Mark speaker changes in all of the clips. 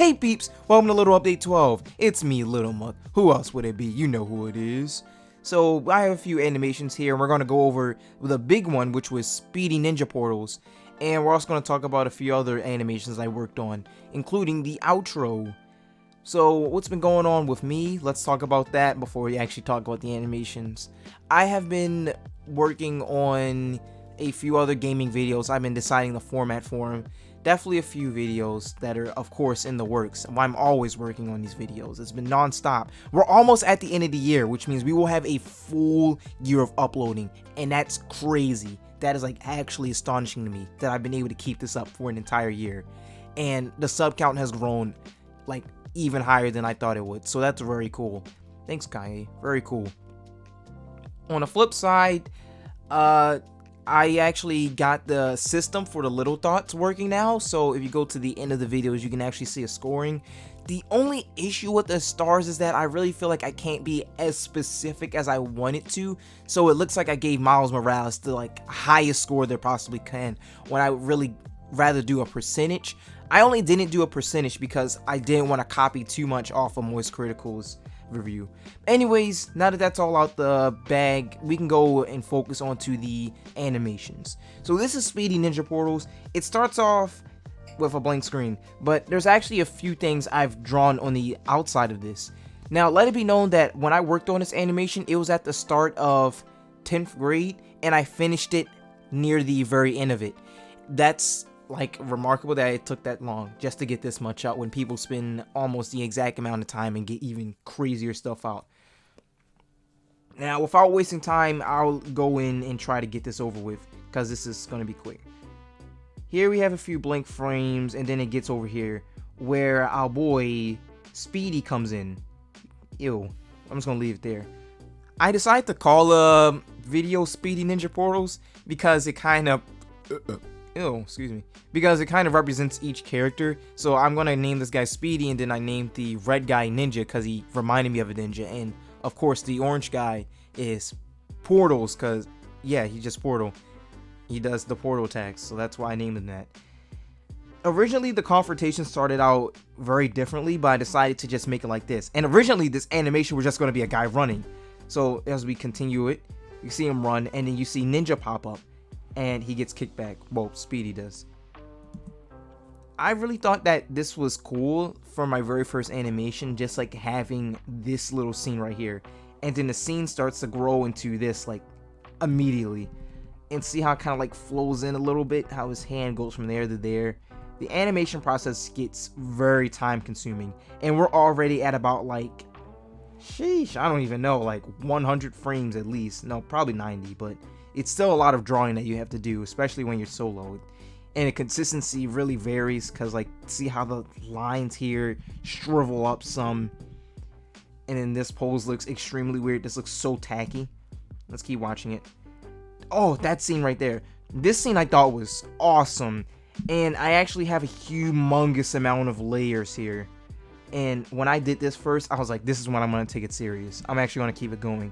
Speaker 1: Hey peeps, welcome to Little Update 12. It's me, Little Muck. Who else would it be? You know who it is. So I have a few animations here, and we're going to go over the big one, which was Speedy Ninja Portals. And we're also going to talk about a few other animations I worked on, including the outro. So what's been going on with me? Let's talk about that before we actually talk about the animations. I have been working on a few other gaming videos. I've been deciding the format for them. Definitely a few videos that are, of course, in the works. I'm always working on these videos. It's been non-stop. We're almost at the end of the year, which means we will have a full year of uploading, and that's crazy. That is like actually astonishing to me that I've been able to keep this up for an entire year. And the sub count has grown like even higher than I thought it would. So that's very cool. Thanks, Kanye. Very cool. On the flip side, I actually got the system for the little dots working now, so if you go to the end of the videos, you can actually see a scoring. The only issue with the stars is that I really feel like I can't be as specific as I wanted to, so it looks like I gave Miles Morales the like highest score there possibly can, when I would really rather do a percentage. I only didn't do a percentage because I didn't want to copy too much off of Moist Critical's review. Anyways, now that that's all out the bag, we can go and focus onto the animations. So this is Speedy Ninja Portals. It starts off with a blank screen, but there's actually a few things I've drawn on the outside of this. Now, let it be known that when I worked on this animation, it was at the start of 10th grade, and I finished it near the very end of it. That's like remarkable that it took that long just to get this much out when people spend almost the exact amount of time and get even crazier stuff out. Now, without wasting time, I'll go in and try to get this over with because this is going to be quick. Here we have a few blank frames, and then it gets over here where our boy Speedy comes in. Ew, I'm just going to leave it there. I decided to call the video Speedy Ninja Portals because it kind of because it kind of represents each character. So I'm gonna name this guy Speedy, and then I named the red guy Ninja because he reminded me of a ninja, and of course the orange guy is Portals because yeah, he's just Portal. He does the portal attacks, so that's why I named him that. Originally the confrontation started out very differently, but I decided to just make it like this. And originally this animation was just going to be a guy running. So as we continue it, you see him run, and then you see Ninja pop up and he gets kicked back. Well, Speedy does. I really thought that this was cool for my very first animation, just like having this little scene right here, and then the scene starts to grow into this like immediately, and see how it kind of like flows in a little bit, how his hand goes from there to there. The animation process gets very time consuming, and we're already at about like, sheesh, I don't even know, like 100 frames at least. No, probably 90, but it's still a lot of drawing that you have to do, especially when you're solo. And the consistency really varies because, like, see how the lines here shrivel up some. And then this pose looks extremely weird. This looks so tacky. Let's keep watching it. Oh, that scene right there. This scene I thought was awesome. And I actually have a humongous amount of layers here. And when I did this first, I was like, this is when I'm going to take it serious. I'm actually going to keep it going.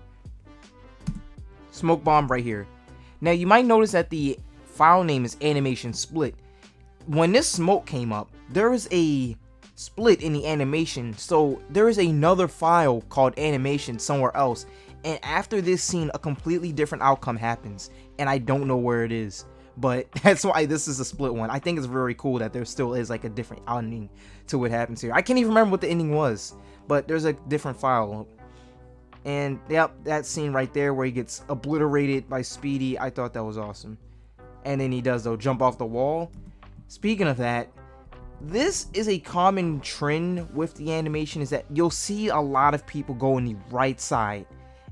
Speaker 1: Smoke bomb right here. Now you might notice that the file name is animation split. When this smoke came up, there is a split in the animation, so there is another file called animation somewhere else, and after this scene a completely different outcome happens, and I don't know where it is, but that's why this is a split one. I think it's very cool that there still is like a different ending to what happens here. I can't even remember what the ending was, but there's a different file. And yep, that scene right there where he gets obliterated by Speedy, I thought that was awesome. And then he does though jump off the wall. Speaking of that, this is a common trend with the animation, is that you'll see a lot of people go on the right side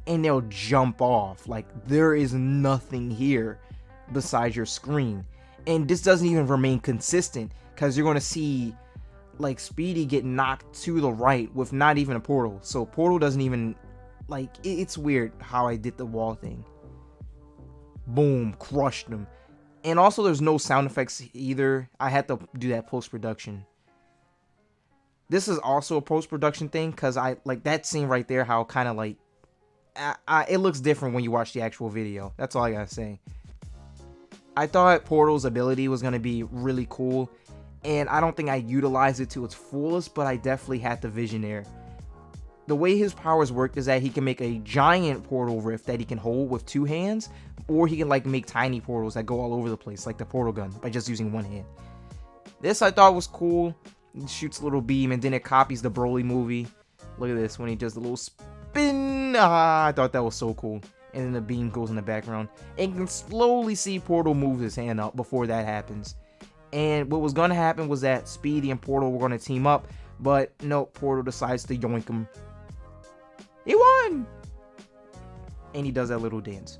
Speaker 1: and they'll jump off like there is nothing here besides your screen. And this doesn't even remain consistent because you're going to see like Speedy get knocked to the right with not even a portal. So portal doesn't even, like, it's weird how I did the wall thing. Boom, crushed him. And also there's no sound effects either. I had to do that post-production. This is also a post-production thing because I like that scene right there, how kind of like it looks different when you watch the actual video. That's all I gotta say. I thought Portal's ability was gonna be really cool, and I don't think I utilized it to its fullest, but I definitely had the vision there. The way his powers work is that he can make a giant portal rift that he can hold with 2 hands, or he can like make tiny portals that go all over the place, like the portal gun, by just using 1 hand. This I thought was cool. It shoots a little beam, and then it copies the Broly movie. Look at this, when he does the little spin. I thought that was so cool. And then the beam goes in the background. And you can slowly see Portal move his hand up before that happens. And what was going to happen was that Speedy and Portal were going to team up, but no, Portal decides to yoink him. He won! And he does that little dance.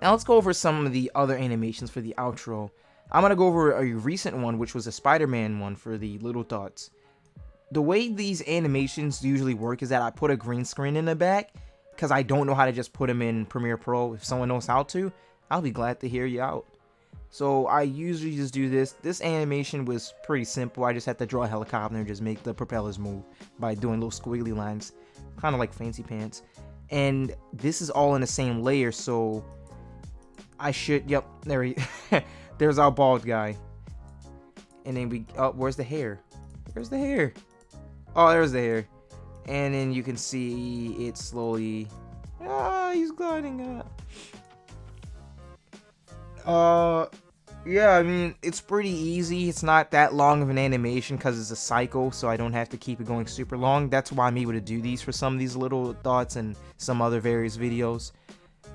Speaker 1: Now let's go over some of the other animations for the outro. I'm going to go over a recent one, which was a Spider-Man one for the little dots. The way these animations usually work is that I put a green screen in the back, because I don't know how to just put them in Premiere Pro. If someone knows how to, I'll be glad to hear you out. So I usually just do this. This animation was pretty simple. I just had to draw a helicopter and just make the propellers move by doing little squiggly lines, kind of like Fancy Pants. And this is all in the same layer, so I should, yep, there he there's our bald guy. And then we, oh, where's the hair? Where's the hair? Oh, there's the hair. And then you can see it slowly, he's gliding up. Yeah, I mean, it's pretty easy. It's not that long of an animation because it's a cycle, so I don't have to keep it going super long. That's why I'm able to do these for some of these little dots and some other various videos.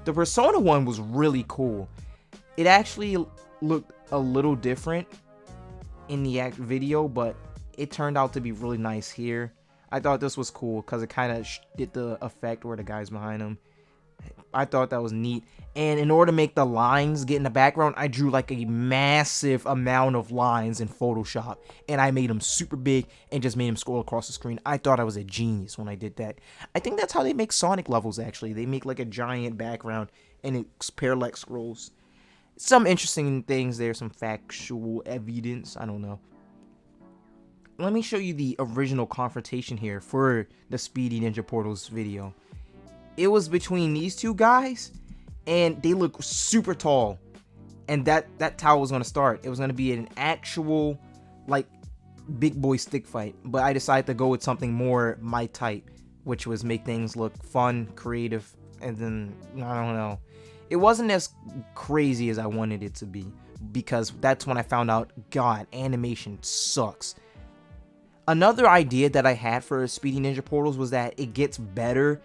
Speaker 1: The Persona one was really cool. It actually looked a little different in the video, but it turned out to be really nice here. I thought this was cool because it kind of did the effect where the guy's behind him. I thought that was neat. And in order to make the lines get in the background, I drew like a massive amount of lines in Photoshop. And I made them super big and just made them scroll across the screen. I thought I was a genius when I did that. I think that's how they make Sonic levels, actually. They make like a giant background and it parallax scrolls. Some interesting things there, some factual evidence. I don't know. Let me show you the original confrontation here for the Speedy Ninja Portals video. It was between these two guys, and they look super tall. And that's how it was going to start. It was going to be an actual, like, big boy stick fight. But I decided to go with something more my type, which was make things look fun, creative, and then, I don't know. It wasn't as crazy as I wanted it to be, because that's when I found out, God, animation sucks. Another idea that I had for Speedy Ninja Portals was that it gets better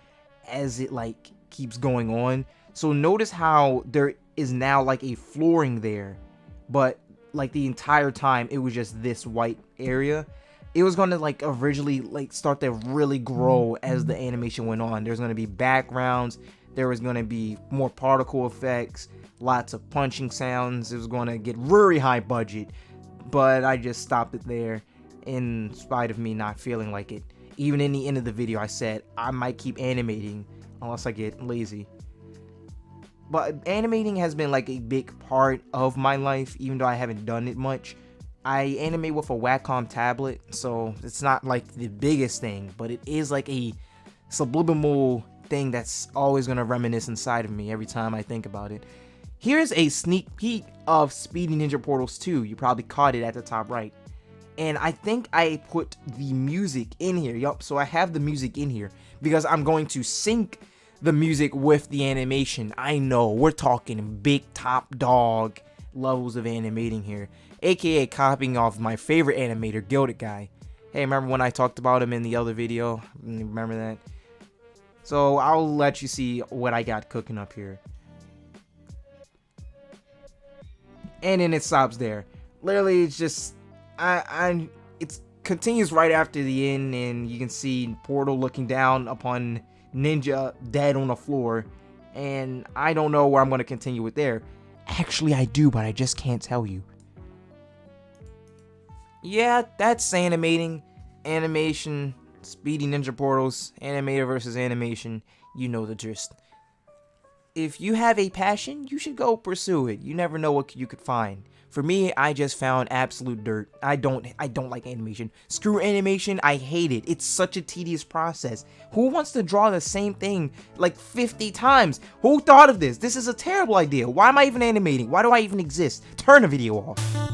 Speaker 1: as it like keeps going on. So notice how there is now like a flooring there, but like the entire time it was just this white area. It was going to like originally like start to really grow as the animation went on. There's going to be backgrounds, there was going to be more particle effects, lots of punching sounds. It was going to get really high budget, but I just stopped it there in spite of me not feeling like it. Even in the end of the video, I said I might keep animating unless I get lazy. But animating has been like a big part of my life, even though I haven't done it much. I animate with a Wacom tablet, so it's not like the biggest thing, but it is like a subliminal thing that's always going to reminisce inside of me every time I think about it. Here's a sneak peek of Speedy Ninja Portals 2. You probably caught it at the top right. And I think I put the music in here. Yup, so I have the music in here because I'm going to sync the music with the animation. I know, we're talking big top dog levels of animating here. AKA copying off my favorite animator, Gilded Guy. Hey, remember when I talked about him in the other video? Remember that? So I'll let you see what I got cooking up here. And then it stops there. Literally, it's just... it continues right after the end, and you can see Portal looking down upon Ninja dead on the floor, and I don't know where I'm going to continue with there. Actually, I do, but I just can't tell you. Yeah, that's animation, Speedy Ninja Portals, animator versus animation. You know the gist. If you have a passion, you should go pursue it. You never know what you could find. For me, I just found absolute dirt. I don't like animation. Screw animation, I hate it. It's such a tedious process. Who wants to draw the same thing like 50 times? Who thought of this? This is a terrible idea. Why am I even animating? Why do I even exist? Turn the video off.